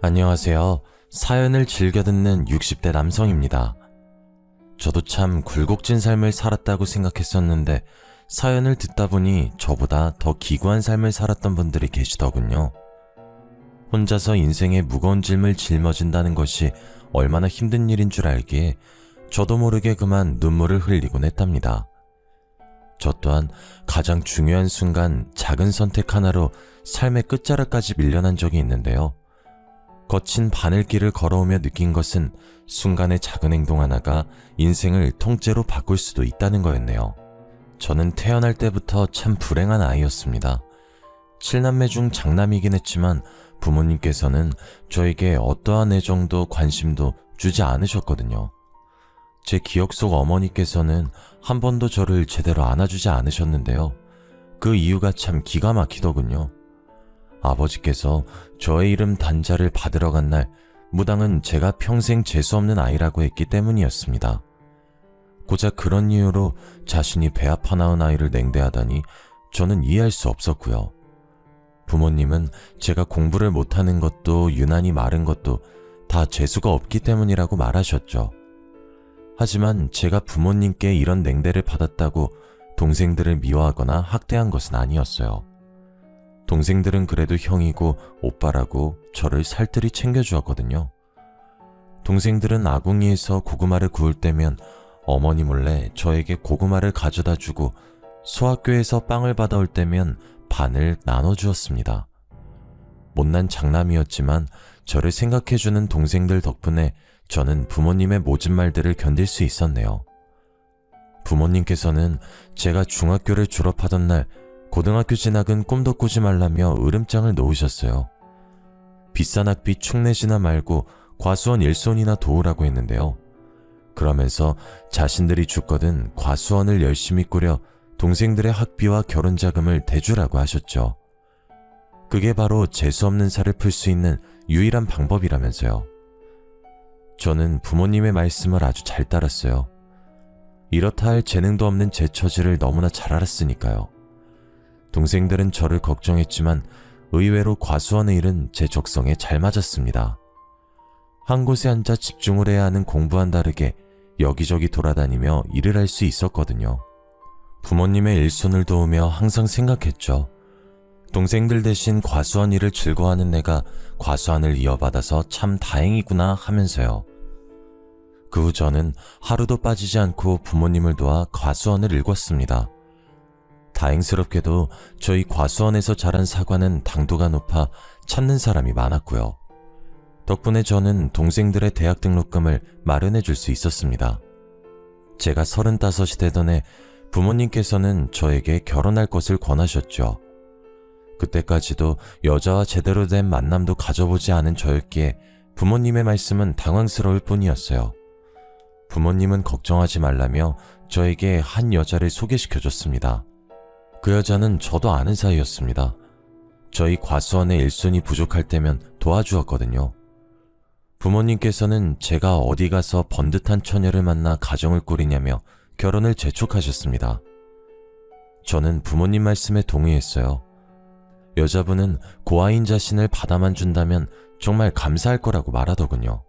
안녕하세요. 사연을 즐겨 듣는 60대 남성입니다. 저도 참 굴곡진 삶을 살았다고 생각했었는데 사연을 듣다 보니 저보다 더 기구한 삶을 살았던 분들이 계시더군요. 혼자서 인생의 무거운 짐을 짊어진다는 것이 얼마나 힘든 일인 줄 알기에 저도 모르게 그만 눈물을 흘리곤 했답니다. 저 또한 가장 중요한 순간 작은 선택 하나로 삶의 끝자락까지 밀려난 적이 있는데요. 거친 바늘길을 걸어오며 느낀 것은 순간의 작은 행동 하나가 인생을 통째로 바꿀 수도 있다는 거였네요. 저는 태어날 때부터 참 불행한 아이였습니다. 7남매 중 장남이긴 했지만 부모님께서는 저에게 어떠한 애정도 관심도 주지 않으셨거든요. 제 기억 속 어머니께서는 한 번도 저를 제대로 안아주지 않으셨는데요. 그 이유가 참 기가 막히더군요. 아버지께서 저의 이름 단자를 받으러 간 날 무당은 제가 평생 재수없는 아이라고 했기 때문이었습니다. 고작 그런 이유로 자신이 배 아파 낳은 아이를 냉대하다니 저는 이해할 수 없었고요. 부모님은 제가 공부를 못하는 것도 유난히 마른 것도 다 재수가 없기 때문이라고 말하셨죠. 하지만 제가 부모님께 이런 냉대를 받았다고 동생들을 미워하거나 학대한 것은 아니었어요. 동생들은 그래도 형이고 오빠라고 저를 살뜰히 챙겨주었거든요. 동생들은 아궁이에서 고구마를 구울 때면 어머니 몰래 저에게 고구마를 가져다 주고 소학교에서 빵을 받아올 때면 반을 나눠주었습니다. 못난 장남이었지만 저를 생각해주는 동생들 덕분에 저는 부모님의 모진 말들을 견딜 수 있었네요. 부모님께서는 제가 중학교를 졸업하던 날 고등학교 진학은 꿈도 꾸지 말라며 으름장을 놓으셨어요. 비싼 학비 축내지나 말고 과수원 일손이나 도우라고 했는데요. 그러면서 자신들이 죽거든 과수원을 열심히 꾸려 동생들의 학비와 결혼 자금을 대주라고 하셨죠. 그게 바로 재수없는 살을 풀 수 있는 유일한 방법이라면서요. 저는 부모님의 말씀을 아주 잘 따랐어요. 이렇다 할 재능도 없는 제 처지를 너무나 잘 알았으니까요. 동생들은 저를 걱정했지만 의외로 과수원의 일은 제 적성에 잘 맞았습니다. 한 곳에 앉아 집중을 해야 하는 공부와는 다르게 여기저기 돌아다니며 일을 할 수 있었거든요. 부모님의 일손을 도우며 항상 생각했죠. 동생들 대신 과수원 일을 즐거워하는 내가 과수원을 이어받아서 참 다행이구나 하면서요. 그 후 저는 하루도 빠지지 않고 부모님을 도와 과수원을 일궜습니다. 다행스럽게도 저희 과수원에서 자란 사과는 당도가 높아 찾는 사람이 많았고요. 덕분에 저는 동생들의 대학 등록금을 마련해 줄 수 있었습니다. 제가 35이 되던 해 부모님께서는 저에게 결혼할 것을 권하셨죠. 그때까지도 여자와 제대로 된 만남도 가져보지 않은 저였기에 부모님의 말씀은 당황스러울 뿐이었어요. 부모님은 걱정하지 말라며 저에게 한 여자를 소개시켜줬습니다. 그 여자는 저도 아는 사이였습니다. 저희 과수원의 일손이 부족할 때면 도와주었거든요. 부모님께서는 제가 어디 가서 번듯한 처녀를 만나 가정을 꾸리냐며 결혼을 재촉하셨습니다. 저는 부모님 말씀에 동의했어요. 여자분은 고아인 자신을 받아만 준다면 정말 감사할 거라고 말하더군요.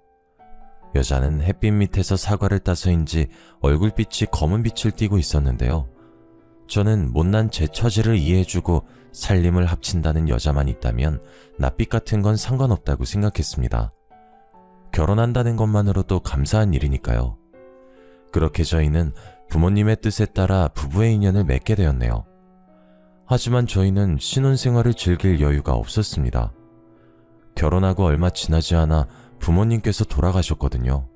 여자는 햇빛 밑에서 사과를 따서인지 얼굴빛이 검은 빛을 띠고 있었는데요. 저는 못난 제 처지를 이해해주고 살림을 합친다는 여자만 있다면 낯빛 같은 건 상관없다고 생각했습니다. 결혼한다는 것만으로도 감사한 일이니까요. 그렇게 저희는 부모님의 뜻에 따라 부부의 인연을 맺게 되었네요. 하지만 저희는 신혼생활을 즐길 여유가 없었습니다. 결혼하고 얼마 지나지 않아 부모님께서 돌아가셨거든요.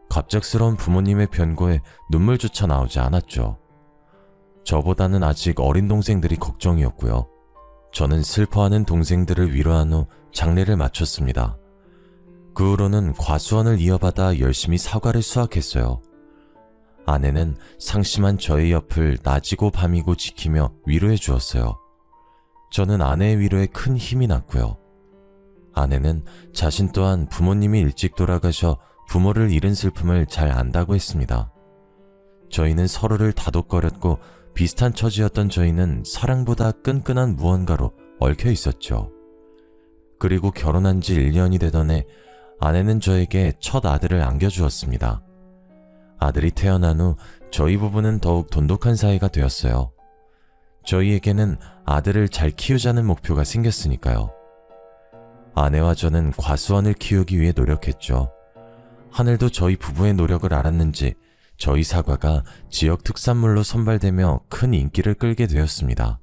갑작스러운 부모님의 변고에 눈물조차 나오지 않았죠. 저보다는 아직 어린 동생들이 걱정이었고요. 저는 슬퍼하는 동생들을 위로한 후 장례를 마쳤습니다. 그 후로는 과수원을 이어받아 열심히 사과를 수확했어요. 아내는 상심한 저의 옆을 낮이고 밤이고 지키며 위로해 주었어요. 저는 아내의 위로에 큰 힘이 났고요. 아내는 자신 또한 부모님이 일찍 돌아가셔 부모를 잃은 슬픔을 잘 안다고 했습니다. 저희는 서로를 다독거렸고 비슷한 처지였던 저희는 사랑보다 끈끈한 무언가로 얽혀 있었죠. 그리고 결혼한 지 1년이 되던 해 아내는 저에게 첫 아들을 안겨주었습니다. 아들이 태어난 후 저희 부부는 더욱 돈독한 사이가 되었어요. 저희에게는 아들을 잘 키우자는 목표가 생겼으니까요. 아내와 저는 과수원을 키우기 위해 노력했죠. 하늘도 저희 부부의 노력을 알았는지 저희 사과가 지역 특산물로 선발되며 큰 인기를 끌게 되었습니다.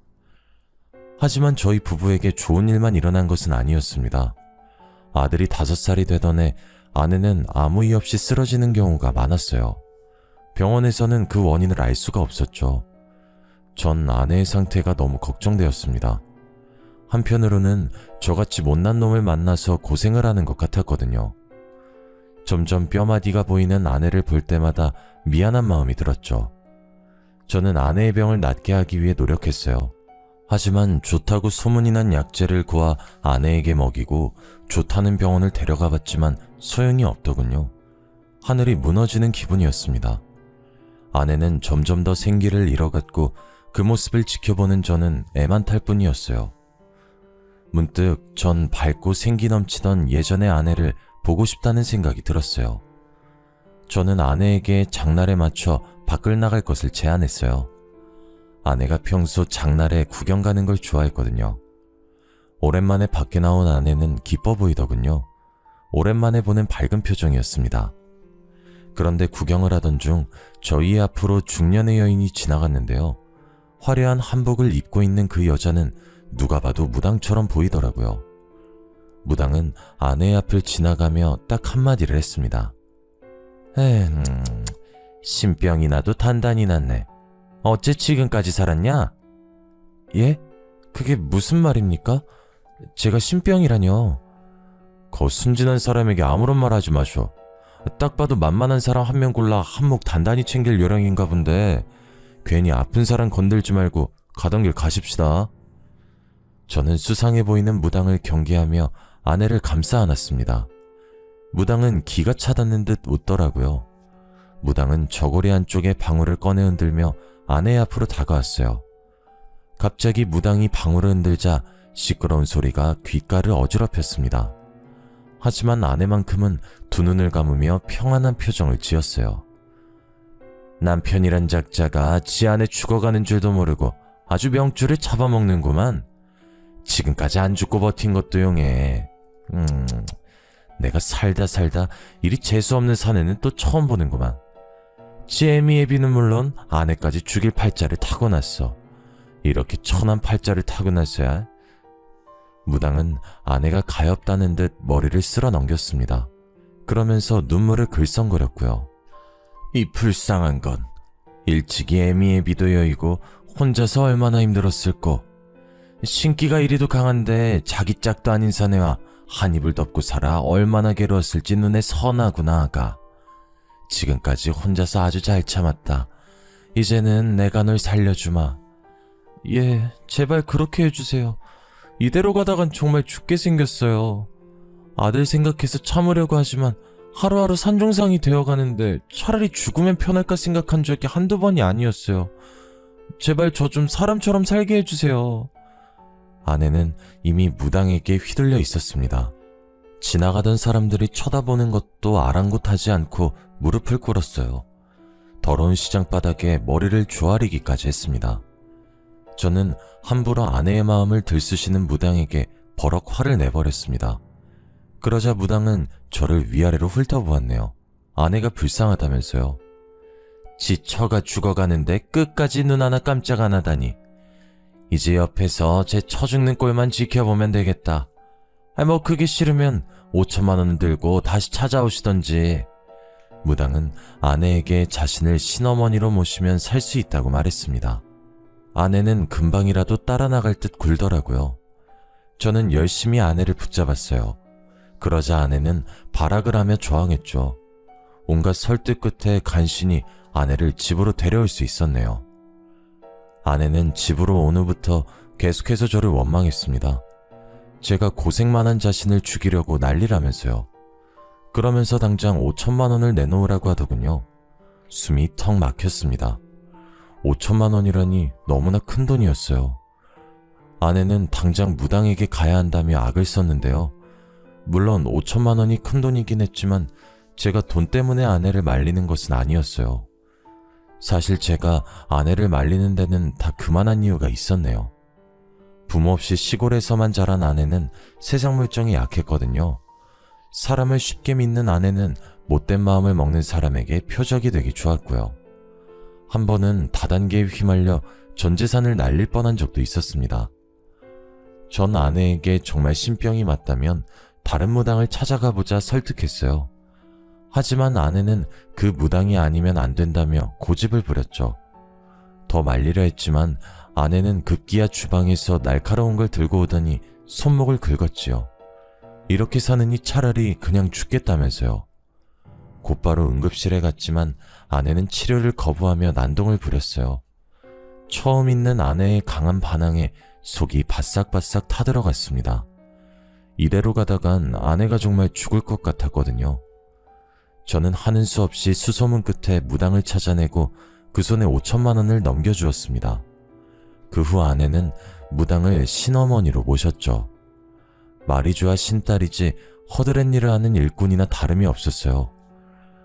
하지만 저희 부부에게 좋은 일만 일어난 것은 아니었습니다. 아들이 5살이 되던 해 아내는 아무 이유 없이 쓰러지는 경우가 많았어요. 병원에서는 그 원인을 알 수가 없었죠. 전 아내의 상태가 너무 걱정되었습니다. 한편으로는 저같이 못난 놈을 만나서 고생을 하는 것 같았거든요. 점점 뼈마디가 보이는 아내를 볼 때마다 미안한 마음이 들었죠. 저는 아내의 병을 낫게 하기 위해 노력했어요. 하지만 좋다고 소문이 난 약재를 구하 아내에게 먹이고 좋다는 병원을 데려가 봤지만 소용이 없더군요. 하늘이 무너지는 기분이었습니다. 아내는 점점 더 생기를 잃어갔고 그 모습을 지켜보는 저는 애만 탈 뿐이었어요. 문득 전 밝고 생기 넘치던 예전의 아내를 보고 싶다는 생각이 들었어요. 저는 아내에게 장날에 맞춰 밖을 나갈 것을 제안했어요. 아내가 평소 장날에 구경 가는 걸 좋아했거든요. 오랜만에 밖에 나온 아내는 기뻐 보이더군요. 오랜만에 보는 밝은 표정이었습니다. 그런데 구경을 하던 중 저희 앞으로 중년의 여인이 지나갔는데요. 화려한 한복을 입고 있는 그 여자는 누가 봐도 무당처럼 보이더라고요. 무당은 아내의 앞을 지나가며 딱 한마디를 했습니다. 신병이 나도 단단히 났네. 어째 지금까지 살았냐? 예? 그게 무슨 말입니까? 제가 신병이라뇨. 거 순진한 사람에게 아무런 말 하지 마쇼. 딱 봐도 만만한 사람 한 명 골라 한몫 단단히 챙길 요량인가 본데 괜히 아픈 사람 건들지 말고 가던 길 가십시다. 저는 수상해 보이는 무당을 경계하며 아내를 감싸 안았습니다. 무당은 기가 차닿는 듯 웃더라고요. 무당은 저고리 안쪽에 방울을 꺼내 흔들며 아내 앞으로 다가왔어요. 갑자기 무당이 방울을 흔들자 시끄러운 소리가 귓가를 어지럽혔습니다. 하지만 아내만큼은 두 눈을 감으며 평안한 표정을 지었어요. 남편이란 작자가 지 아내 죽어가는 줄도 모르고 아주 명줄을 잡아먹는구만. 지금까지 안 죽고 버틴 것도 용해. 내가 살다 이리 재수없는 사내는 또 처음 보는구만. 지 애미애비는 물론 아내까지 죽일 팔자를 타고났어. 이렇게 천한 팔자를 타고났어야. 무당은 아내가 가엾다는 듯 머리를 쓸어 넘겼습니다. 그러면서 눈물을 글썽거렸고요. 이 불쌍한 건 일찍이 애미애비도 여의고 혼자서 얼마나 힘들었을꼬. 신기가 이리도 강한데 자기 짝도 아닌 사내와 한 입을 덮고 살아 얼마나 괴로웠을지 눈에 선하구나 아가. 지금까지 혼자서 아주 잘 참았다. 이제는 내가 널 살려주마. 예, 제발 그렇게 해주세요. 이대로 가다간 정말 죽게 생겼어요. 아들 생각해서 참으려고 하지만 하루하루 산중상이 되어가는데 차라리 죽으면 편할까 생각한 적이 한두 번이 아니었어요. 제발 저 좀 사람처럼 살게 해주세요. 아내는 이미 무당에게 휘둘려 있었습니다. 지나가던 사람들이 쳐다보는 것도 아랑곳하지 않고 무릎을 꿇었어요. 더러운 시장바닥에 머리를 조아리기까지 했습니다. 저는 함부로 아내의 마음을 들쑤시는 무당에게 버럭 화를 내버렸습니다. 그러자 무당은 저를 위아래로 훑어보았네요. 아내가 불쌍하다면서요. 지 처가 죽어가는데 끝까지 눈 하나 깜짝 안 하다니. 이제 옆에서 제 처 죽는 꼴만 지켜보면 되겠다. 뭐 그게 싫으면 5천만 원을 들고 다시 찾아오시던지. 무당은 아내에게 자신을 신어머니로 모시면 살 수 있다고 말했습니다. 아내는 금방이라도 따라 나갈 듯 굴더라고요. 저는 열심히 아내를 붙잡았어요. 그러자 아내는 발악을 하며 저항했죠. 온갖 설득 끝에 간신히 아내를 집으로 데려올 수 있었네요. 아내는 집으로 온 후부터 계속해서 저를 원망했습니다. 제가 고생만 한 자신을 죽이려고 난리라면서요. 그러면서 당장 5천만 원을 내놓으라고 하더군요. 숨이 턱 막혔습니다. 5천만 원이라니 너무나 큰 돈이었어요. 아내는 당장 무당에게 가야 한다며 악을 썼는데요. 물론 5천만 원이 큰 돈이긴 했지만 제가 돈 때문에 아내를 말리는 것은 아니었어요. 사실 제가 아내를 말리는 데는 다 그만한 이유가 있었네요. 부모 없이 시골에서만 자란 아내는 세상 물정이 약했거든요. 사람을 쉽게 믿는 아내는 못된 마음을 먹는 사람에게 표적이 되기 좋았고요. 한 번은 다단계에 휘말려 전 재산을 날릴 뻔한 적도 있었습니다. 전 아내에게 정말 신병이 맞다면 다른 무당을 찾아가 보자 설득했어요. 하지만 아내는 그 무당이 아니면 안 된다며 고집을 부렸죠. 더 말리려 했지만 아내는 급기야 주방에서 날카로운 걸 들고 오더니 손목을 긁었지요. 이렇게 사느니 차라리 그냥 죽겠다면서요. 곧바로 응급실에 갔지만 아내는 치료를 거부하며 난동을 부렸어요. 처음 있는 아내의 강한 반항에 속이 바싹바싹 타들어갔습니다. 이대로 가다간 아내가 정말 죽을 것 같았거든요. 저는 하는 수 없이 수소문 끝에 무당을 찾아내고 그 손에 5천만 원을 넘겨주었습니다. 그 후 아내는 무당을 신어머니로 모셨죠. 마리주와 신딸이지 허드렛 일을 하는 일꾼이나 다름이 없었어요.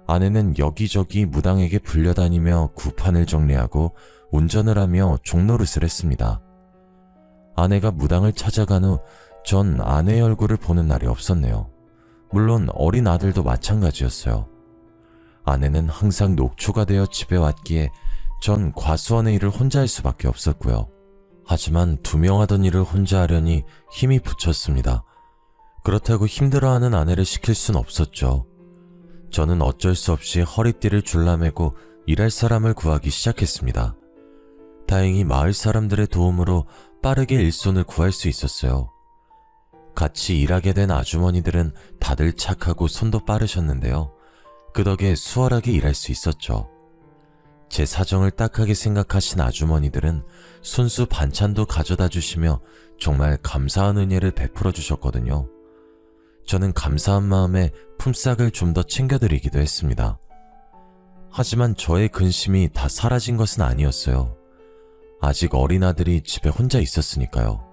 아내는 여기저기 무당에게 불려다니며 구판을 정리하고 운전을 하며 종노릇을 했습니다. 아내가 무당을 찾아간 후 전 아내의 얼굴을 보는 날이 없었네요. 물론 어린 아들도 마찬가지였어요. 아내는 항상 녹초가 되어 집에 왔기에 전 과수원의 일을 혼자 할 수밖에 없었고요. 하지만 2명 하던 일을 혼자 하려니 힘이 붙였습니다. 그렇다고 힘들어하는 아내를 시킬 순 없었죠. 저는 어쩔 수 없이 허리띠를 줄라매고 일할 사람을 구하기 시작했습니다. 다행히 마을 사람들의 도움으로 빠르게 일손을 구할 수 있었어요. 같이 일하게 된 아주머니들은 다들 착하고 손도 빠르셨는데요. 그 덕에 수월하게 일할 수 있었죠. 제 사정을 딱하게 생각하신 아주머니들은 손수 반찬도 가져다 주시며 정말 감사한 은혜를 베풀어 주셨거든요. 저는 감사한 마음에 품삯을 좀 더 챙겨드리기도 했습니다. 하지만 저의 근심이 다 사라진 것은 아니었어요. 아직 어린 아들이 집에 혼자 있었으니까요.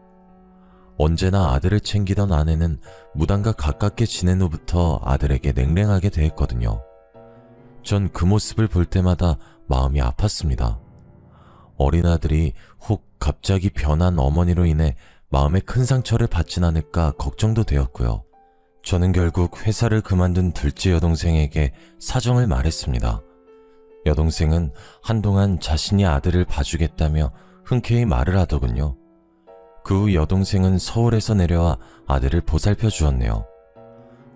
언제나 아들을 챙기던 아내는 무당과 가깝게 지낸 후부터 아들에게 냉랭하게 대했거든요. 전 그 모습을 볼 때마다 마음이 아팠습니다. 어린 아들이 혹 갑자기 변한 어머니로 인해 마음에 큰 상처를 받진 않을까 걱정도 되었고요. 저는 결국 회사를 그만둔 둘째 여동생에게 사정을 말했습니다. 여동생은 한동안 자신이 아들을 봐주겠다며 흔쾌히 말을 하더군요. 그 후 여동생은 서울에서 내려와 아들을 보살펴 주었네요.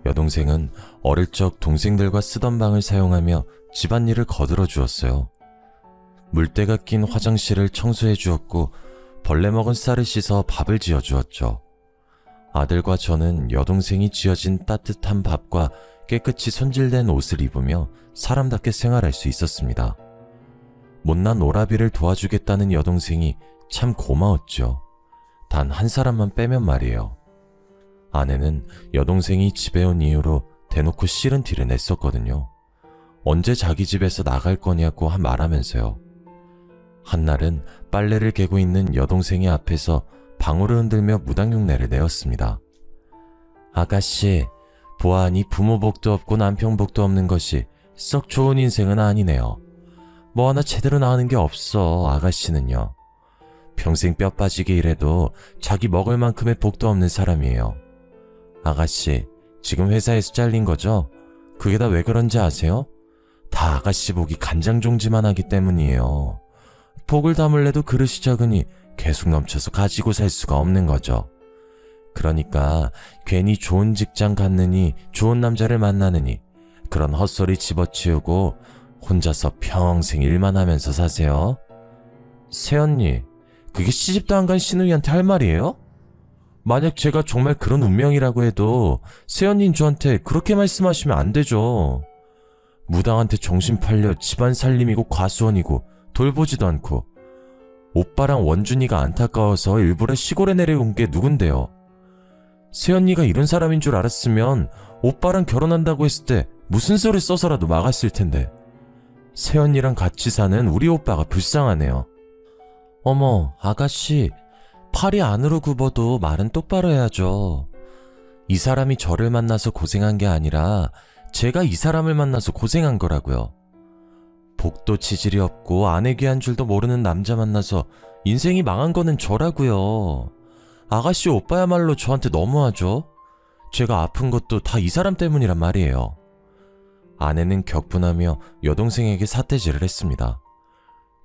여동생은 어릴 적 동생들과 쓰던 방을 사용하며 집안일을 거들어 주었어요. 물때가 낀 화장실을 청소해 주었고 벌레 먹은 쌀을 씻어 밥을 지어 주었죠. 아들과 저는 여동생이 지어진 따뜻한 밥과 깨끗이 손질된 옷을 입으며 사람답게 생활할 수 있었습니다. 못난 오라비를 도와주겠다는 여동생이 참 고마웠죠. 단 한 사람만 빼면 말이에요. 아내는 여동생이 집에 온 이후로 대놓고 싫은 티를 냈었거든요. 언제 자기 집에서 나갈 거냐고 말하면서요. 한날은 빨래를 개고 있는 여동생의 앞에서 방울을 흔들며 무당흉내를 내었습니다. 아가씨, 보아하니 부모 복도 없고 남편 복도 없는 것이 썩 좋은 인생은 아니네요. 뭐 하나 제대로 나가는 게 없어, 아가씨는요. 평생 뼈 빠지게 일해도 자기 먹을 만큼의 복도 없는 사람이에요. 아가씨, 지금 회사에서 잘린 거죠? 그게 다 왜 그런지 아세요? 다 아가씨 복이 간장종지만 하기 때문이에요. 복을 담을래도 그릇이 적으니 계속 넘쳐서 가지고 살 수가 없는 거죠. 그러니까 괜히 좋은 직장 갔느니 좋은 남자를 만나느니 그런 헛소리 집어치우고 혼자서 평생 일만 하면서 사세요. 새언니, 그게 시집도 안 간 시누이한테 할 말이에요? 만약 제가 정말 그런 운명이라고 해도 새언니는 저한테 그렇게 말씀하시면 안 되죠. 무당한테 정신 팔려 집안 살림이고 과수원이고 돌보지도 않고 오빠랑 원준이가 안타까워서 일부러 시골에 내려온 게 누군데요. 새언니가 이런 사람인 줄 알았으면 오빠랑 결혼한다고 했을 때 무슨 소리 써서라도 막았을 텐데. 새언니랑 같이 사는 우리 오빠가 불쌍하네요. 어머, 아가씨, 팔이 안으로 굽어도 말은 똑바로 해야죠. 이 사람이 저를 만나서 고생한 게 아니라 제가 이 사람을 만나서 고생한 거라고요. 복도 지질이 없고 아내 귀한 줄도 모르는 남자 만나서 인생이 망한 거는 저라고요. 아가씨 오빠야말로 저한테 너무하죠. 제가 아픈 것도 다 이 사람 때문이란 말이에요. 아내는 격분하며 여동생에게 삿대질을 했습니다.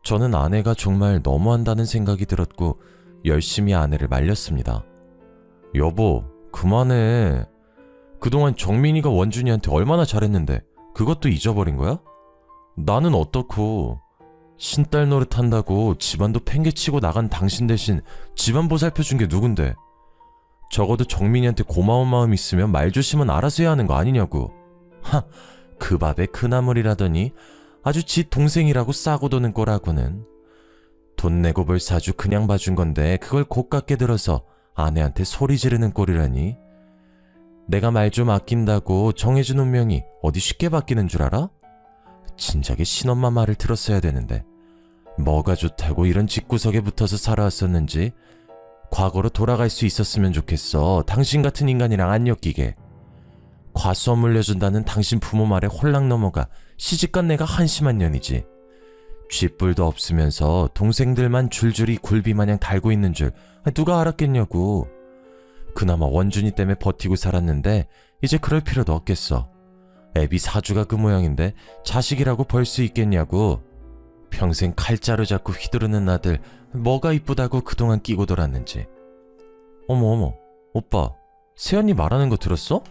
저는 아내가 정말 너무한다는 생각이 들었고 열심히 아내를 말렸습니다. 여보, 그만해. 그동안 정민이가 원준이한테 얼마나 잘했는데 그것도 잊어버린 거야? 나는 어떻고, 신딸 노릇한다고 집안도 팽개치고 나간 당신 대신 집안 보살펴준 게 누군데. 적어도 정민이한테 고마운 마음 있으면 말조심은 알아서 해야 하는 거 아니냐고. 그 밥에 그나물이라더니 아주 지 동생이라고 싸고 도는 꼴하고는. 돈 내고 뭘 사주 그냥 봐준 건데 그걸 곱깝게 들어서 아내한테 소리 지르는 꼴이라니. 내가 말 좀 아낀다고 정해준 운명이 어디 쉽게 바뀌는 줄 알아? 진작에 신엄마 말을 들었어야 되는데 뭐가 좋다고 이런 집구석에 붙어서 살아왔었는지 과거로 돌아갈 수 있었으면 좋겠어. 당신 같은 인간이랑 안 엮이게. 과수원 물려준다는 당신 부모 말에 홀랑 넘어가 시집간 내가 한심한 년이지. 쥐뿔도 없으면서 동생들만 줄줄이 굴비마냥 달고 있는 줄 누가 알았겠냐고. 그나마 원준이 때문에 버티고 살았는데 이제 그럴 필요도 없겠어. 애비 사주가 그 모양인데 자식이라고 벌 수 있겠냐고. 평생 칼자루 잡고 휘두르는 아들 뭐가 이쁘다고 그동안 끼고 돌았는지. 어머, 오빠 새언니 말하는 거 들었어?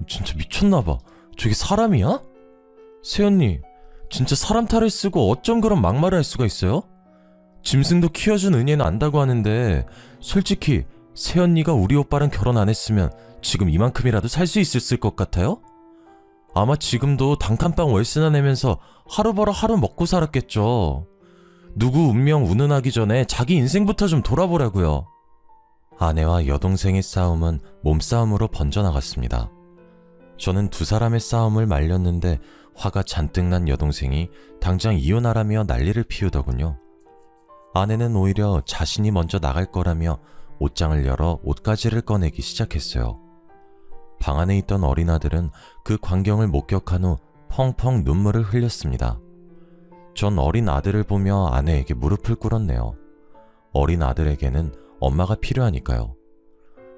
진짜 미쳤나봐. 저게 사람이야? 새언니 진짜 사람 탈을 쓰고 어쩜 그런 막말을 할 수가 있어요? 짐승도 키워준 은혜는 안다고 하는데 솔직히 새언니가 우리 오빠랑 결혼 안 했으면 지금 이만큼이라도 살 수 있었을 것 같아요? 아마 지금도 단칸방 월세나 내면서 하루 벌어 하루 먹고 살았겠죠. 누구 운명 운운하기 전에 자기 인생부터 좀 돌아보라고요. 아내와 여동생의 싸움은 몸싸움으로 번져나갔습니다. 저는 두 사람의 싸움을 말렸는데 화가 잔뜩 난 여동생이 당장 이혼하라며 난리를 피우더군요. 아내는 오히려 자신이 먼저 나갈 거라며 옷장을 열어 옷가지를 꺼내기 시작했어요. 방 안에 있던 어린 아들은 그 광경을 목격한 후 펑펑 눈물을 흘렸습니다. 전 어린 아들을 보며 아내에게 무릎을 꿇었네요. 어린 아들에게는 엄마가 필요하니까요.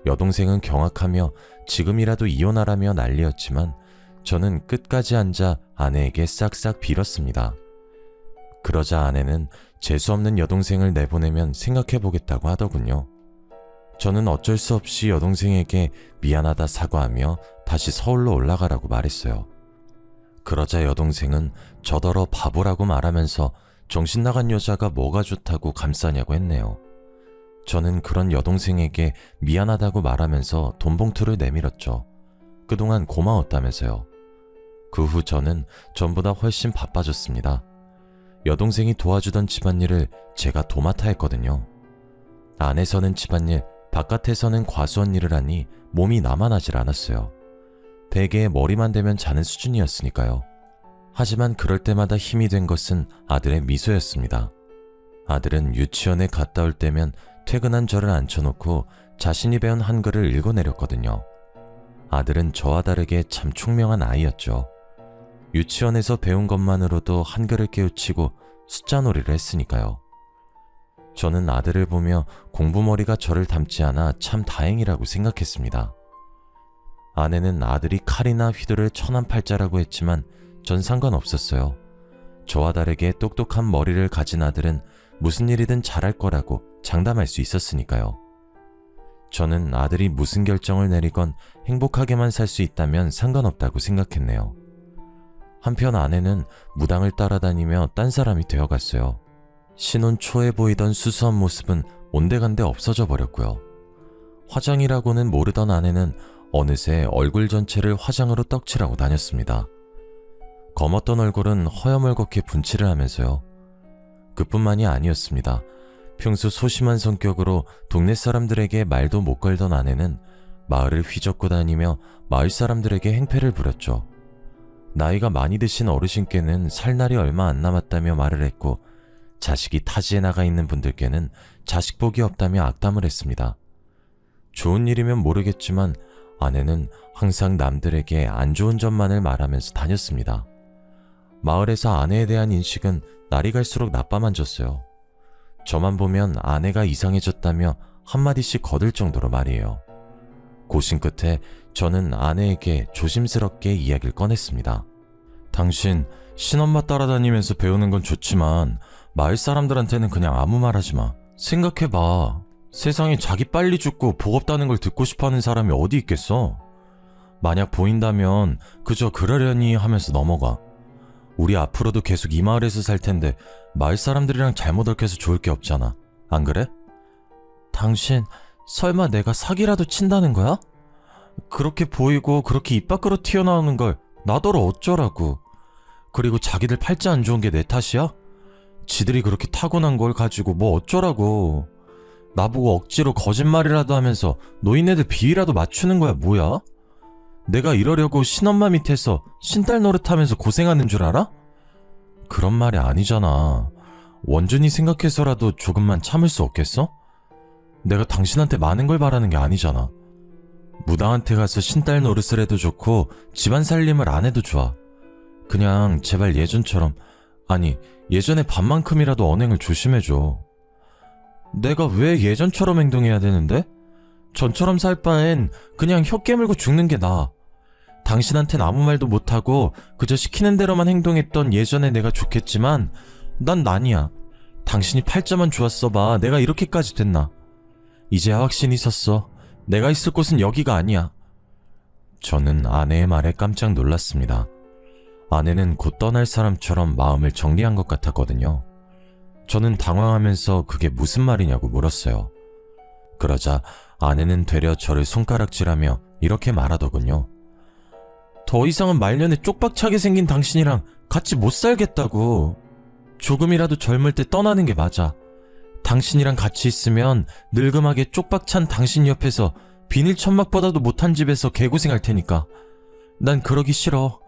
여동생은 경악하며 지금이라도 이혼하라며 난리였지만 저는 끝까지 앉아 아내에게 싹싹 빌었습니다. 그러자 아내는 재수없는 여동생을 내보내면 생각해보겠다고 하더군요. 저는 어쩔 수 없이 여동생에게 미안하다 사과하며 다시 서울로 올라가라고 말했어요. 그러자 여동생은 저더러 바보라고 말하면서 정신 나간 여자가 뭐가 좋다고 감싸냐고 했네요. 저는 그런 여동생에게 미안하다고 말하면서 돈 봉투를 내밀었죠. 그동안 고마웠다면서요. 그 후 저는 전보다 훨씬 바빠졌습니다. 여동생이 도와주던 집안일을 제가 도맡아 했거든요. 안에서는 집안일, 바깥에서는 과수원 일을 하니 몸이 나만하질 않았어요. 베개에 머리만 대면 자는 수준이었으니까요. 하지만 그럴 때마다 힘이 된 것은 아들의 미소였습니다. 아들은 유치원에 갔다 올 때면 퇴근한 저를 앉혀놓고 자신이 배운 한글을 읽어내렸거든요. 아들은 저와 다르게 참 총명한 아이였죠. 유치원에서 배운 것만으로도 한글을 깨우치고 숫자놀이를 했으니까요. 저는 아들을 보며 공부머리가 저를 닮지 않아 참 다행이라고 생각했습니다. 아내는 아들이 칼이나 휘두를 천한팔자라고 했지만 전 상관없었어요. 저와 다르게 똑똑한 머리를 가진 아들은 무슨 일이든 잘할 거라고 장담할 수 있었으니까요. 저는 아들이 무슨 결정을 내리건 행복하게만 살 수 있다면 상관없다고 생각했네요. 한편 아내는 무당을 따라다니며 딴 사람이 되어갔어요. 신혼 초에 보이던 수수한 모습은 온데간데 없어져 버렸고요. 화장이라고는 모르던 아내는 어느새 얼굴 전체를 화장으로 떡칠하고 다녔습니다. 검었던 얼굴은 허여멀겋게 분칠을 하면서요. 그뿐만이 아니었습니다. 평소 소심한 성격으로 동네 사람들에게 말도 못 걸던 아내는 마을을 휘젓고 다니며 마을 사람들에게 행패를 부렸죠. 나이가 많이 드신 어르신께는 살 날이 얼마 안 남았다며 말을 했고 자식이 타지에 나가 있는 분들께는 자식 복이 없다며 악담을 했습니다. 좋은 일이면 모르겠지만 아내는 항상 남들에게 안 좋은 점만을 말하면서 다녔습니다. 마을에서 아내에 대한 인식은 날이 갈수록 나빠만 졌어요. 저만 보면 아내가 이상해졌다며 한마디씩 거들 정도로 말이에요. 고심 끝에 저는 아내에게 조심스럽게 이야기를 꺼냈습니다. 당신 신엄마 따라다니면서 배우는 건 좋지만 마을 사람들한테는 그냥 아무 말 하지 마. 생각해봐. 세상에 자기 빨리 죽고 복 없다는 걸 듣고 싶어하는 사람이 어디 있겠어? 만약 보인다면 그저 그러려니 하면서 넘어가. 우리 앞으로도 계속 이 마을에서 살 텐데 마을 사람들이랑 잘못 얽혀서 좋을 게 없잖아. 안 그래? 당신 설마 내가 사기라도 친다는 거야? 그렇게 보이고 그렇게 입 밖으로 튀어나오는 걸 나더러 어쩌라고. 그리고 자기들 팔자 안 좋은 게 내 탓이야? 지들이 그렇게 타고난 걸 가지고 뭐 어쩌라고. 나보고 억지로 거짓말이라도 하면서 노인네들 비위라도 맞추는 거야 뭐야? 내가 이러려고 신엄마 밑에서 신딸 노릇하면서 고생하는 줄 알아? 그런 말이 아니잖아. 원준이 생각해서라도 조금만 참을 수 없겠어? 내가 당신한테 많은 걸 바라는 게 아니잖아. 무당한테 가서 신딸 노릇을 해도 좋고 집안 살림을 안 해도 좋아. 그냥 제발 예전처럼, 아니 예전에 반만큼이라도 언행을 조심해줘. 내가 왜 예전처럼 행동해야 되는데? 전처럼 살 바엔 그냥 혀 깨물고 죽는 게 나아. 당신한텐 아무 말도 못하고 그저 시키는 대로만 행동했던 예전의 내가 좋겠지만 난 아니야. 당신이 팔자만 좋았어 봐. 내가 이렇게까지 됐나. 이제야 확신이 섰어. 내가 있을 곳은 여기가 아니야. 저는 아내의 말에 깜짝 놀랐습니다. 아내는 곧 떠날 사람처럼 마음을 정리한 것 같았거든요. 저는 당황하면서 그게 무슨 말이냐고 물었어요. 그러자 아내는 되려 저를 손가락질하며 이렇게 말하더군요. 더 이상은 말년에 쪽박차게 생긴 당신이랑 같이 못 살겠다고. 조금이라도 젊을 때 떠나는 게 맞아. 당신이랑 같이 있으면 늙음하게 쪽박찬 당신 옆에서 비닐 천막보다도 못한 집에서 개고생할 테니까. 난 그러기 싫어.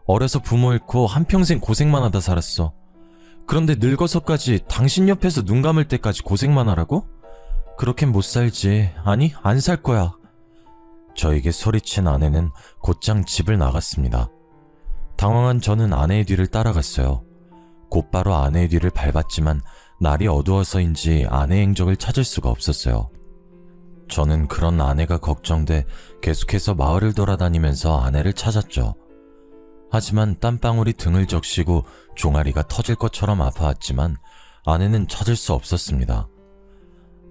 어려서 부모 잃고 한평생 고생만 하다 살았어. 그런데 늙어서까지 당신 옆에서 눈 감을 때까지 고생만 하라고? 그렇게는 못 살지. 아니, 안 살 거야. 저에게 소리친 아내는 곧장 집을 나갔습니다. 당황한 저는 아내의 뒤를 따라갔어요. 곧바로 아내의 뒤를 밟았지만 날이 어두워서인지 아내의 행적을 찾을 수가 없었어요. 저는 그런 아내가 걱정돼 계속해서 마을을 돌아다니면서 아내를 찾았죠. 하지만 땀방울이 등을 적시고 종아리가 터질 것처럼 아파왔지만 아내는 찾을 수 없었습니다.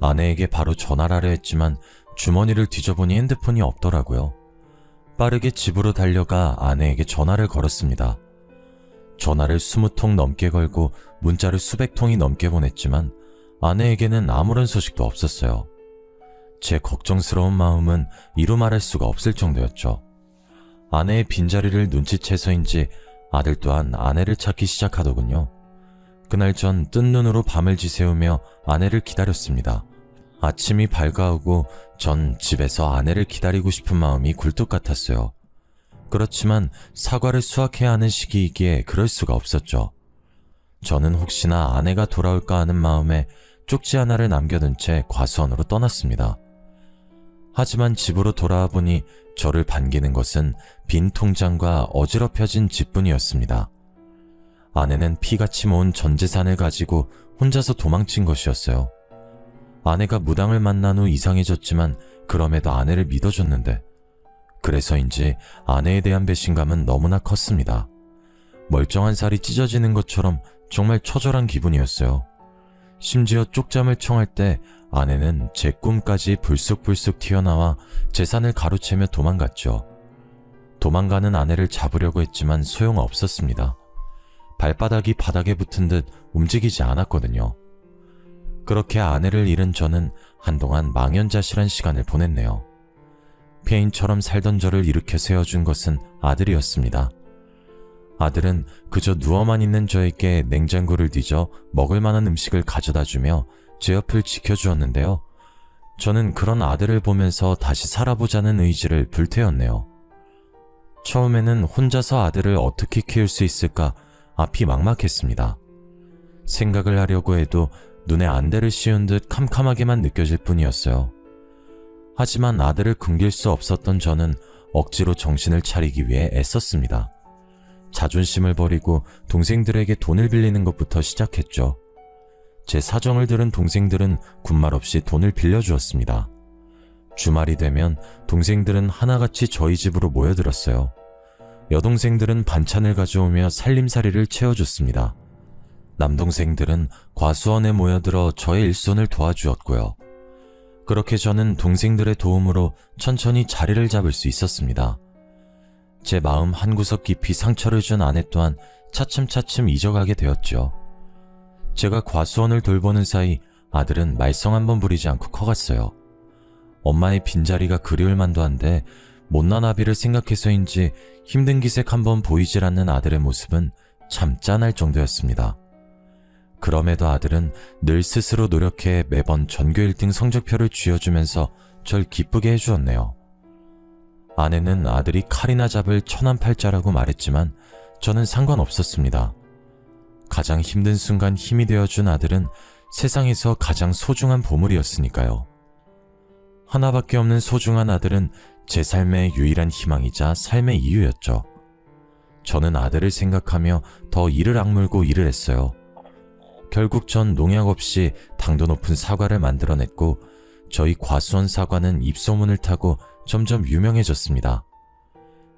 아내에게 바로 전화를 하려 했지만 주머니를 뒤져보니 핸드폰이 없더라고요. 빠르게 집으로 달려가 아내에게 전화를 걸었습니다. 전화를 20통 넘게 걸고 문자를 수백 통이 넘게 보냈지만 아내에게는 아무런 소식도 없었어요. 제 걱정스러운 마음은 이루 말할 수가 없을 정도였죠. 아내의 빈자리를 눈치채서인지 아들 또한 아내를 찾기 시작하더군요. 그날 전 뜬 눈으로 밤을 지새우며 아내를 기다렸습니다. 아침이 밝아오고 전 집에서 아내를 기다리고 싶은 마음이 굴뚝 같았어요. 그렇지만 사과를 수확해야 하는 시기이기에 그럴 수가 없었죠. 저는 혹시나 아내가 돌아올까 하는 마음에 쪽지 하나를 남겨둔 채 과수원으로 떠났습니다. 하지만 집으로 돌아와 보니 저를 반기는 것은 빈 통장과 어지럽혀진 집뿐이었습니다. 아내는 피같이 모은 전 재산을 가지고 혼자서 도망친 것이었어요. 아내가 무당을 만난 후 이상해졌지만 그럼에도 아내를 믿어줬는데 그래서인지 아내에 대한 배신감은 너무나 컸습니다. 멀쩡한 살이 찢어지는 것처럼 정말 처절한 기분이었어요. 심지어 쪽잠을 청할 때 아내는 제 꿈까지 불쑥불쑥 튀어나와 재산을 가로채며 도망갔죠. 도망가는 아내를 잡으려고 했지만 소용없었습니다. 발바닥이 바닥에 붙은 듯 움직이지 않았거든요. 그렇게 아내를 잃은 저는 한동안 망연자실한 시간을 보냈네요. 폐인처럼 살던 저를 일으켜 세워준 것은 아들이었습니다. 아들은 그저 누워만 있는 저에게 냉장고를 뒤져 먹을 만한 음식을 가져다주며 제 옆을 지켜주었는데요. 저는 그런 아들을 보면서 다시 살아보자는 의지를 불태웠네요. 처음에는 혼자서 아들을 어떻게 키울 수 있을까 앞이 막막했습니다. 생각을 하려고 해도 눈에 안대를 씌운 듯 캄캄하게만 느껴질 뿐이었어요. 하지만 아들을 굶길 수 없었던 저는 억지로 정신을 차리기 위해 애썼습니다. 자존심을 버리고 동생들에게 돈을 빌리는 것부터 시작했죠. 제 사정을 들은 동생들은 군말 없이 돈을 빌려주었습니다. 주말이 되면 동생들은 하나같이 저희 집으로 모여들었어요. 여동생들은 반찬을 가져오며 살림살이를 채워줬습니다. 남동생들은 과수원에 모여들어 저의 일손을 도와주었고요. 그렇게 저는 동생들의 도움으로 천천히 자리를 잡을 수 있었습니다. 제 마음 한구석 깊이 상처를 준 아내 또한 차츰차츰 잊어가게 되었죠. 제가 과수원을 돌보는 사이 아들은 말썽 한번 부리지 않고 커갔어요. 엄마의 빈자리가 그리울 만도 한데 못난 아비를 생각해서인지 힘든 기색 한번 보이질 않는 아들의 모습은 참 짠할 정도였습니다. 그럼에도 아들은 늘 스스로 노력해 매번 전교 1등 성적표를 쥐어주면서 절 기쁘게 해주었네요. 아내는 아들이 칼이나 잡을 천한팔자라고 말했지만 저는 상관없었습니다. 가장 힘든 순간 힘이 되어준 아들은 세상에서 가장 소중한 보물이었으니까요. 하나밖에 없는 소중한 아들은 제 삶의 유일한 희망이자 삶의 이유였죠. 저는 아들을 생각하며 더 이를 악물고 일을 했어요. 결국 전 농약 없이 당도 높은 사과를 만들어냈고 저희 과수원 사과는 입소문을 타고 점점 유명해졌습니다.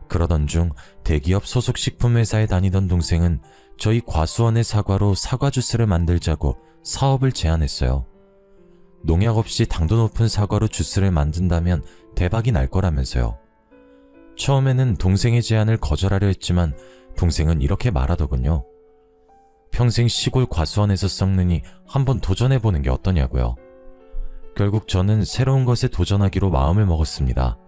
그러던 중 대기업 소속 식품회사에 다니던 동생은 저희 과수원의 사과로 사과 주스를 만들자고 사업을 제안했어요. 농약 없이 당도 높은 사과로 주스를 만든다면 대박이 날 거라면서요. 처음에는 동생의 제안을 거절하려 했지만 동생은 이렇게 말하더군요. 평생 시골 과수원에서 썩느니 한번 도전해보는 게 어떠냐고요. 결국 저는 새로운 것에 도전하기로 마음을 먹었습니다.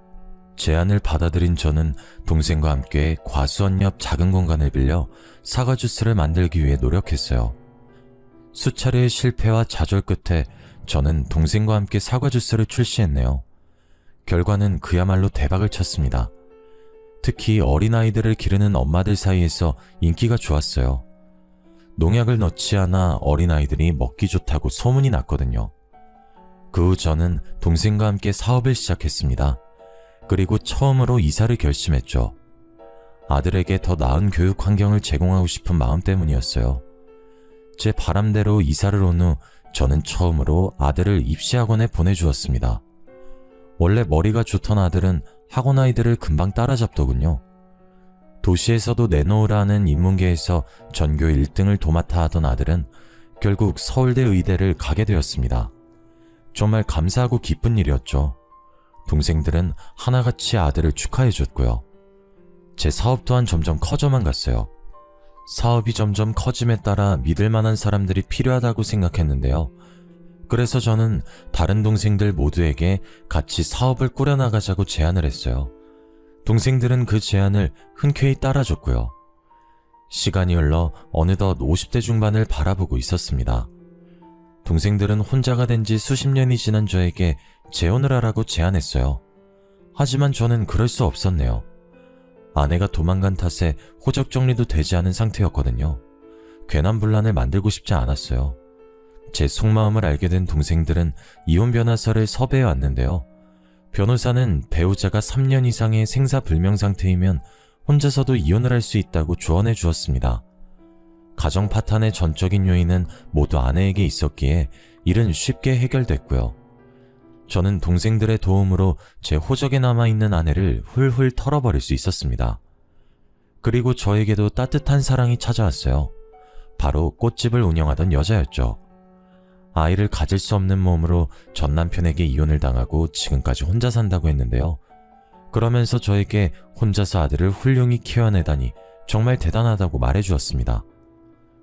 제안을 받아들인 저는 동생과 함께 과수원 옆 작은 공간을 빌려 사과 주스를 만들기 위해 노력했어요. 수차례의 실패와 좌절 끝에 저는 동생과 함께 사과 주스를 출시했네요. 결과는 그야말로 대박을 쳤습니다. 특히 어린아이들을 기르는 엄마들 사이에서 인기가 좋았어요. 농약을 넣지 않아 어린아이들이 먹기 좋다고 소문이 났거든요. 그 후 저는 동생과 함께 사업을 시작했습니다. 그리고 처음으로 이사를 결심했죠. 아들에게 더 나은 교육 환경을 제공하고 싶은 마음 때문이었어요. 제 바람대로 이사를 온 후 저는 처음으로 아들을 입시학원에 보내주었습니다. 원래 머리가 좋던 아들은 학원 아이들을 금방 따라잡더군요. 도시에서도 내놓으라 하는 인문계에서 전교 1등을 도맡아 하던 아들은 결국 서울대 의대를 가게 되었습니다. 정말 감사하고 기쁜 일이었죠. 동생들은 하나같이 아들을 축하해줬고요. 제 사업 또한 점점 커져만 갔어요. 사업이 점점 커짐에 따라 믿을 만한 사람들이 필요하다고 생각했는데요. 그래서 저는 다른 동생들 모두에게 같이 사업을 꾸려나가자고 제안을 했어요. 동생들은 그 제안을 흔쾌히 따라줬고요. 시간이 흘러 어느덧 50대 중반을 바라보고 있었습니다. 동생들은 혼자가 된 지 수십 년이 지난 저에게 재혼을 하라고 제안했어요. 하지만 저는 그럴 수 없었네요. 아내가 도망간 탓에 호적 정리도 되지 않은 상태였거든요. 괜한 분란을 만들고 싶지 않았어요. 제 속마음을 알게 된 동생들은 이혼 변호사를 섭외해 왔는데요. 변호사는 배우자가 3년 이상의 생사불명 상태이면 혼자서도 이혼을 할 수 있다고 조언해 주었습니다. 가정 파탄의 전적인 요인은 모두 아내에게 있었기에 일은 쉽게 해결됐고요. 저는 동생들의 도움으로 제 호적에 남아있는 아내를 훌훌 털어버릴 수 있었습니다. 그리고 저에게도 따뜻한 사랑이 찾아왔어요. 바로 꽃집을 운영하던 여자였죠. 아이를 가질 수 없는 몸으로 전 남편에게 이혼을 당하고 지금까지 혼자 산다고 했는데요. 그러면서 저에게 혼자서 아들을 훌륭히 키워내다니 정말 대단하다고 말해주었습니다.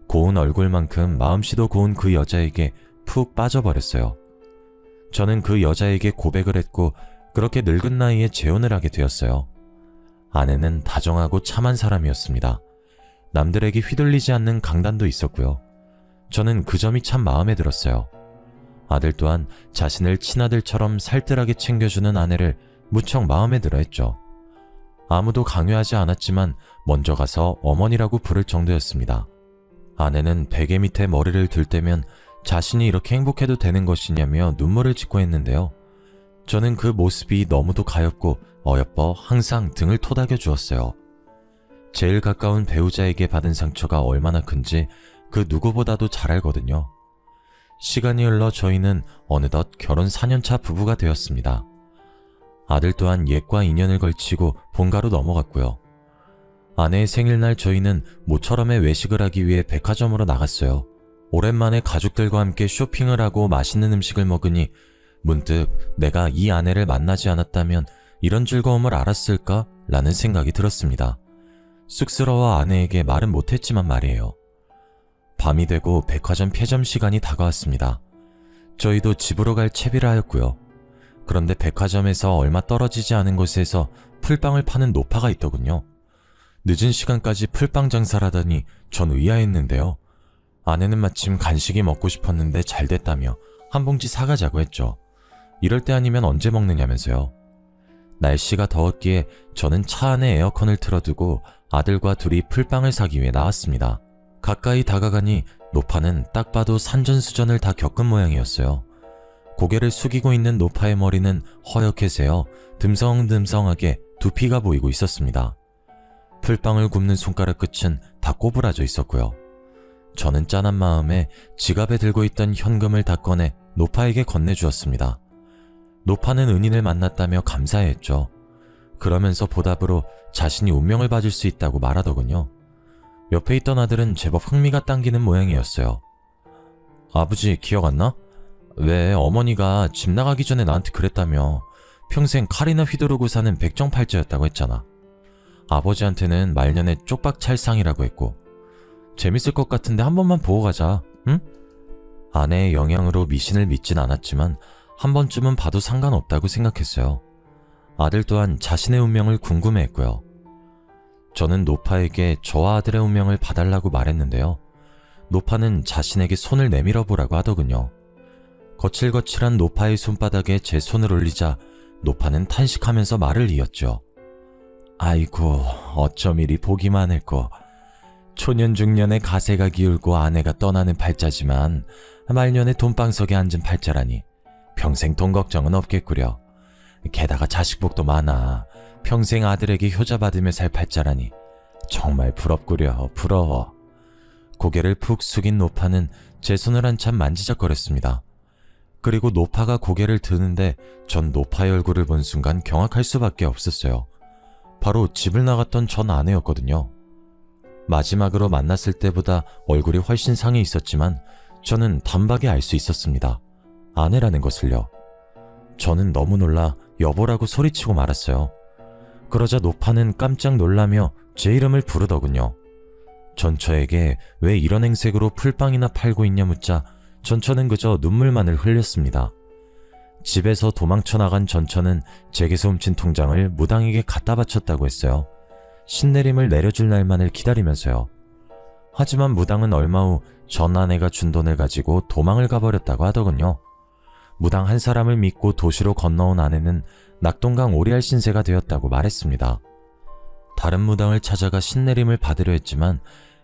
고운 얼굴만큼 마음씨도 고운 그 여자에게 푹 빠져버렸어요. 저는 그 여자에게 고백을 했고 그렇게 늙은 나이에 재혼을 하게 되었어요. 아내는 다정하고 참한 사람이었습니다. 남들에게 휘둘리지 않는 강단도 있었고요. 저는 그 점이 참 마음에 들었어요. 아들 또한 자신을 친아들처럼 살뜰하게 챙겨주는 아내를 무척 마음에 들어 했죠. 아무도 강요하지 않았지만 먼저 가서 어머니라고 부를 정도였습니다. 아내는 베개 밑에 머리를 들 때면 자신이 이렇게 행복해도 되는 것이냐며 눈물을 짓고 했는데요. 저는 그 모습이 너무도 가엾고 어여뻐 항상 등을 토닥여 주었어요. 제일 가까운 배우자에게 받은 상처가 얼마나 큰지 그 누구보다도 잘 알거든요. 시간이 흘러 저희는 어느덧 결혼 4년차 부부가 되었습니다. 아들 또한 옛과 인연을 걸치고 본가로 넘어갔고요. 아내의 생일날 저희는 모처럼의 외식을 하기 위해 백화점으로 나갔어요. 오랜만에 가족들과 함께 쇼핑을 하고 맛있는 음식을 먹으니 문득 내가 이 아내를 만나지 않았다면 이런 즐거움을 알았을까? 라는 생각이 들었습니다. 쑥스러워 아내에게 말은 못했지만 말이에요. 밤이 되고 백화점 폐점 시간이 다가왔습니다. 저희도 집으로 갈 채비를 하였고요. 그런데 백화점에서 얼마 떨어지지 않은 곳에서 풀빵을 파는 노파가 있더군요. 늦은 시간까지 풀빵 장사를 하다니 전 의아했는데요. 아내는 마침 간식이 먹고 싶었는데 잘 됐다며 한 봉지 사가자고 했죠. 이럴 때 아니면 언제 먹느냐면서요. 날씨가 더웠기에 저는 차 안에 에어컨을 틀어두고 아들과 둘이 풀빵을 사기 위해 나왔습니다. 가까이 다가가니 노파는 딱 봐도 산전수전을 다 겪은 모양이었어요. 고개를 숙이고 있는 노파의 머리는 허옇게 새어 듬성듬성하게 두피가 보이고 있었습니다. 풀빵을 굽는 손가락 끝은 다 꼬부라져 있었고요. 저는 짠한 마음에 지갑에 들고 있던 현금을 다 꺼내 노파에게 건네주었습니다. 노파는 은인을 만났다며 감사해했죠. 그러면서 보답으로 자신이 운명을 봐줄 수 있다고 말하더군요. 옆에 있던 아들은 제법 흥미가 당기는 모양이었어요. 아버지 기억 안 나? 왜 어머니가 집 나가기 전에 나한테 그랬다며. 평생 칼이나 휘두르고 사는 백정팔자였다고 했잖아. 아버지한테는 말년에 쪽박찰상이라고 했고. 재밌을 것 같은데 한 번만 보고 가자, 응? 아내의 영향으로 미신을 믿진 않았지만 한 번쯤은 봐도 상관없다고 생각했어요. 아들 또한 자신의 운명을 궁금해했고요. 저는 노파에게 저와 아들의 운명을 봐달라고 말했는데요. 노파는 자신에게 손을 내밀어 보라고 하더군요. 거칠거칠한 노파의 손바닥에 제 손을 올리자 노파는 탄식하면서 말을 이었죠. 아이고, 어쩜 이리 보기만 했고. 초년중년에 가세가 기울고 아내가 떠나는 팔자지만 말년에 돈방석에 앉은 팔자라니 평생 돈 걱정은 없겠구려. 게다가 자식복도 많아. 평생 아들에게 효자받으며 살 팔자라니 정말 부럽구려. 부러워. 고개를 푹 숙인 노파는 제 손을 한참 만지작거렸습니다. 그리고 노파가 고개를 드는데 전 노파의 얼굴을 본 순간 경악할 수밖에 없었어요. 바로 집을 나갔던 전 아내였거든요. 마지막으로 만났을 때보다 얼굴이 훨씬 상해 있었지만 저는 단박에 알 수 있었습니다. 아내라는 것을요. 저는 너무 놀라 여보라고 소리치고 말았어요. 그러자 노파는 깜짝 놀라며 제 이름을 부르더군요. 전처에게 왜 이런 행색으로 풀빵이나 팔고 있냐 묻자 전처는 그저 눈물만을 흘렸습니다. 집에서 도망쳐 나간 전처는 제게서 훔친 통장을 무당에게 갖다 바쳤다고 했어요. 신내림을 내려줄 날만을 기다리면서요. 하지만 무당은 얼마 후 전 아내가 준 돈을 가지고 도망을 가버렸다고 하더군요. 무당 한 사람을 믿고 도시로 건너온 아내는 낙동강 오리알 신세가 되었다고 말했습니다. 다른 무당을 찾아가 신내림을 받으려 했지만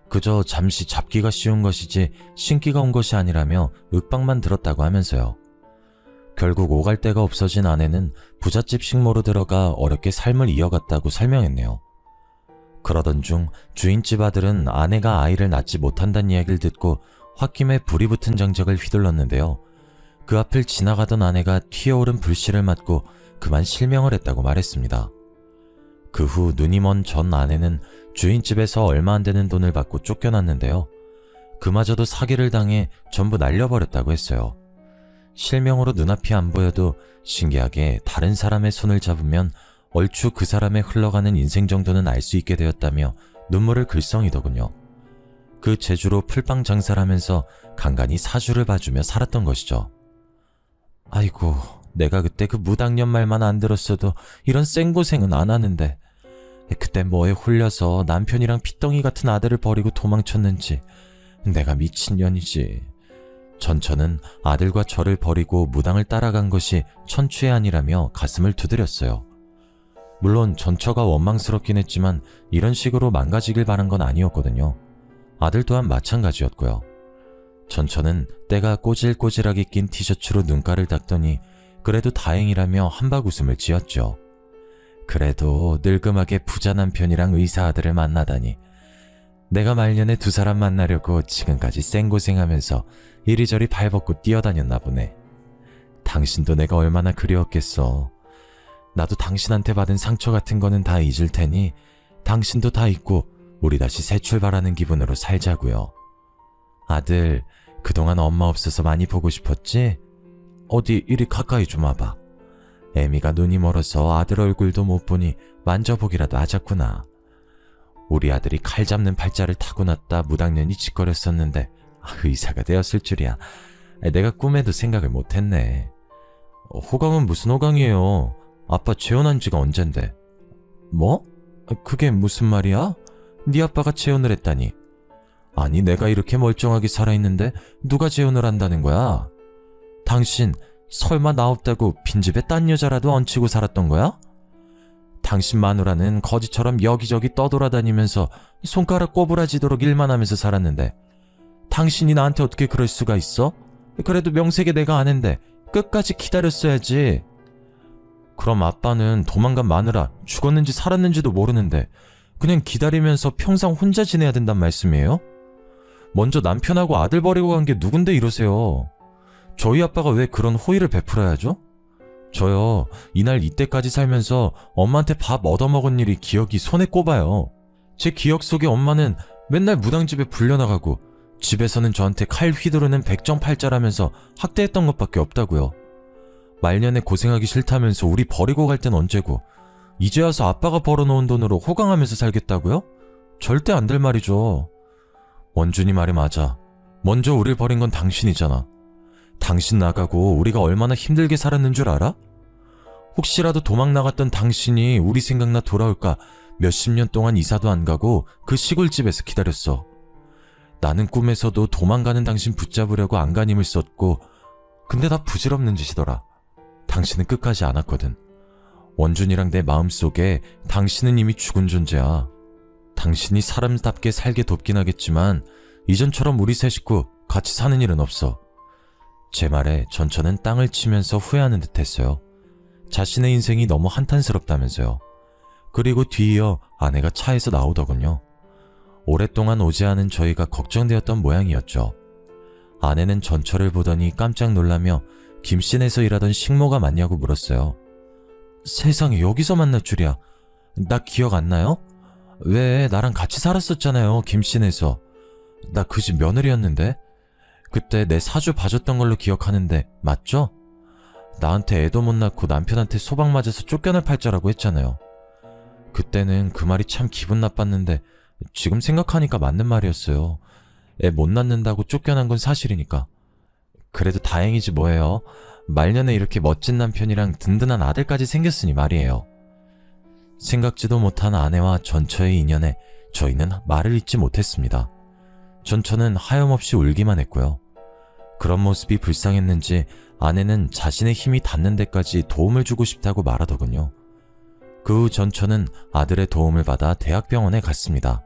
그저 잠시 잡기가 쉬운 것이지 신기가 온 것이 아니라며 윽박만 들었다고 하면서요. 결국 오갈 데가 없어진 아내는 부잣집 식모로 들어가 어렵게 삶을 이어갔다고 설명했네요. 그러던 중 주인집 아들은 아내가 아이를 낳지 못한다는 이야기를 듣고 홧김에 불이 붙은 장작을 휘둘렀는데요. 그 앞을 지나가던 아내가 튀어오른 불씨를 맞고 그만 실명을 했다고 말했습니다. 그 후 눈이 먼 전 아내는 주인집에서 얼마 안 되는 돈을 받고 쫓겨났는데요. 그마저도 사기를 당해 전부 날려버렸다고 했어요. 실명으로 눈앞이 안 보여도 신기하게 다른 사람의 손을 잡으면 얼추 그 사람의 흘러가는 인생 정도는 알 수 있게 되었다며 눈물을 글썽이더군요. 그 재주로 풀빵 장사를 하면서 간간히 사주를 봐주며 살았던 것이죠. 아이고, 내가 그때 그 무당년 말만 안 들었어도 이런 쌩고생은 안 하는데 그때 뭐에 홀려서 남편이랑 핏덩이 같은 아들을 버리고 도망쳤는지 내가 미친년이지. 전처는 아들과 저를 버리고 무당을 따라간 것이 천추의 아니라며 가슴을 두드렸어요. 물론 전처가 원망스럽긴 했지만 이런 식으로 망가지길 바란 건 아니었거든요. 아들 또한 마찬가지였고요. 전처는 때가 꼬질꼬질하게 낀 티셔츠로 눈가를 닦더니 그래도 다행이라며 한박 웃음을 지었죠. 그래도 늙음하게 부자 남편이랑 의사 아들을 만나다니. 내가 말년에 두 사람 만나려고 지금까지 생고생하면서 이리저리 발벗고 뛰어다녔나 보네. 당신도 내가 얼마나 그리웠겠어. 나도 당신한테 받은 상처 같은 거는 다 잊을 테니 당신도 다 잊고 우리 다시 새 출발하는 기분으로 살자고요. 아들, 그동안 엄마 없어서 많이 보고 싶었지? 어디 이리 가까이 좀 와봐. 애미가 눈이 멀어서 아들 얼굴도 못 보니 만져보기라도 하자꾸나. 우리 아들이 칼 잡는 팔자를 타고났다 무당년이 짓거렸었는데 의사가 되었을 줄이야. 내가 꿈에도 생각을 못했네. 호강은 무슨 호강이에요? 아빠 재혼한 지가 언젠데. 뭐? 그게 무슨 말이야? 네 아빠가 재혼을 했다니. 아니, 내가 이렇게 멀쩡하게 살아있는데 누가 재혼을 한다는 거야? 당신 설마 나 없다고 빈집에 딴 여자라도 얹히고 살았던 거야? 당신 마누라는 거지처럼 여기저기 떠돌아다니면서 손가락 꼬부라지도록 일만 하면서 살았는데 당신이 나한테 어떻게 그럴 수가 있어? 그래도 명색에 내가 아는데 끝까지 기다렸어야지. 그럼 아빠는 도망간 마누라 죽었는지 살았는지도 모르는데 그냥 기다리면서 평생 혼자 지내야 된단 말씀이에요? 먼저 남편하고 아들 버리고 간 게 누군데 이러세요. 저희 아빠가 왜 그런 호의를 베풀어야죠? 저요, 이날 이때까지 살면서 엄마한테 밥 얻어먹은 일이 기억이 손에 꼽아요. 제 기억 속에 엄마는 맨날 무당집에 불려나가고 집에서는 저한테 칼 휘두르는 백정팔자라면서 학대했던 것밖에 없다고요. 말년에 고생하기 싫다면서 우리 버리고 갈 땐 언제고 이제 와서 아빠가 벌어놓은 돈으로 호강하면서 살겠다고요? 절대 안 될 말이죠. 원준이 말이 맞아. 먼저 우릴 버린 건 당신이잖아. 당신 나가고 우리가 얼마나 힘들게 살았는 줄 알아? 혹시라도 도망 나갔던 당신이 우리 생각나 돌아올까 몇십 년 동안 이사도 안 가고 그 시골집에서 기다렸어. 나는 꿈에서도 도망가는 당신 붙잡으려고 안간힘을 썼고 근데 다 부질없는 짓이더라. 당신은 끝까지 안 왔거든. 원준이랑 내 마음속에 당신은 이미 죽은 존재야. 당신이 사람답게 살게 돕긴 하겠지만 이전처럼 우리 세 식구 같이 사는 일은 없어. 제 말에 전처는 땅을 치면서 후회하는 듯 했어요. 자신의 인생이 너무 한탄스럽다면서요. 그리고 뒤이어 아내가 차에서 나오더군요. 오랫동안 오지 않은 저희가 걱정되었던 모양이었죠. 아내는 전처를 보더니 깜짝 놀라며 김씨네에서 일하던 식모가 맞냐고 물었어요. 세상에, 여기서 만날 줄이야. 나 기억 안 나요? 왜, 나랑 같이 살았었잖아요, 김씨네에서. 나 그 집 며느리였는데. 그때 내 사주 봐줬던 걸로 기억하는데 맞죠? 나한테 애도 못 낳고 남편한테 소방 맞아서 쫓겨날 팔자라고 했잖아요. 그때는 그 말이 참 기분 나빴는데 지금 생각하니까 맞는 말이었어요. 애 못 낳는다고 쫓겨난 건 사실이니까. 그래도 다행이지 뭐예요. 말년에 이렇게 멋진 남편이랑 든든한 아들까지 생겼으니 말이에요. 생각지도 못한 아내와 전처의 인연에 저희는 말을 잇지 못했습니다. 전처는 하염없이 울기만 했고요. 그런 모습이 불쌍했는지 아내는 자신의 힘이 닿는 데까지 도움을 주고 싶다고 말하더군요. 그 후 전처는 아들의 도움을 받아 대학병원에 갔습니다.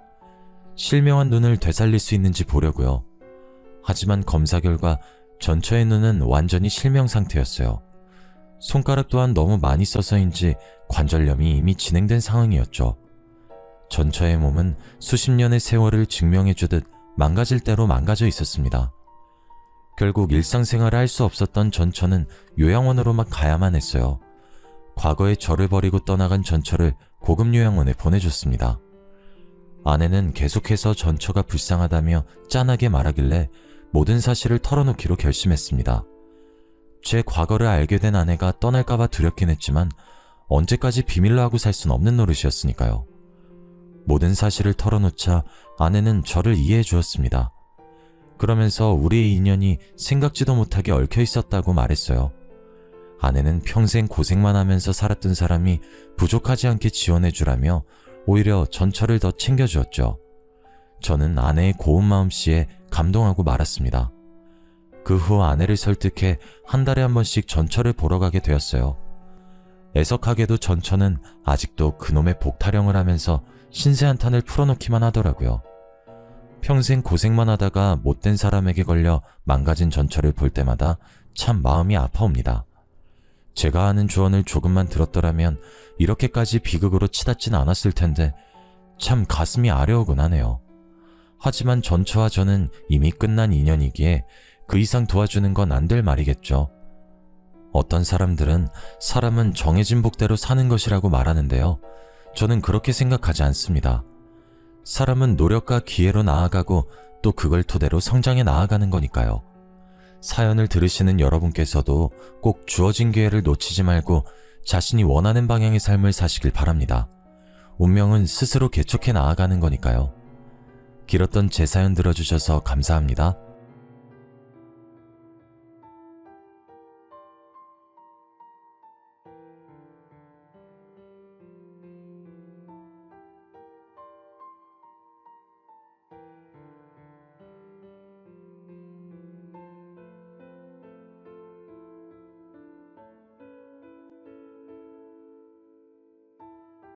실명한 눈을 되살릴 수 있는지 보려고요. 하지만 검사 결과 전처의 눈은 완전히 실명 상태였어요. 손가락 또한 너무 많이 써서인지 관절염이 이미 진행된 상황이었죠. 전처의 몸은 수십 년의 세월을 증명해주듯 망가질 대로 망가져 있었습니다. 결국 일상생활을 할 수 없었던 전처는 요양원으로만 가야만 했어요. 과거에 저를 버리고 떠나간 전처를 고급 요양원에 보내줬습니다. 아내는 계속해서 전처가 불쌍하다며 짠하게 말하길래 모든 사실을 털어놓기로 결심했습니다. 제 과거를 알게 된 아내가 떠날까봐 두렵긴 했지만 언제까지 비밀로 하고 살 순 없는 노릇이었으니까요. 모든 사실을 털어놓자 아내는 저를 이해해 주었습니다. 그러면서 우리의 인연이 생각지도 못하게 얽혀 있었다고 말했어요. 아내는 평생 고생만 하면서 살았던 사람이 부족하지 않게 지원해 주라며 오히려 전처를 더 챙겨주었죠. 저는 아내의 고운 마음씨에 감동하고 말았습니다. 그 후 아내를 설득해 한 달에 한 번씩 전처를 보러 가게 되었어요. 애석하게도 전처는 아직도 그놈의 복타령을 하면서 신세 한탄을 풀어놓기만 하더라고요. 평생 고생만 하다가 못된 사람에게 걸려 망가진 전철을 볼 때마다 참 마음이 아파옵니다. 제가 하는 조언을 조금만 들었더라면 이렇게까지 비극으로 치닫진 않았을 텐데 참 가슴이 아려오곤 하네요. 하지만 전처와 저는 이미 끝난 인연이기에 그 이상 도와주는 건 안 될 말이겠죠. 어떤 사람들은 사람은 정해진 복대로 사는 것이라고 말하는데요. 저는 그렇게 생각하지 않습니다. 사람은 노력과 기회로 나아가고 또 그걸 토대로 성장해 나아가는 거니까요. 사연을 들으시는 여러분께서도 꼭 주어진 기회를 놓치지 말고 자신이 원하는 방향의 삶을 사시길 바랍니다. 운명은 스스로 개척해 나아가는 거니까요. 길었던 제 사연 들어주셔서 감사합니다.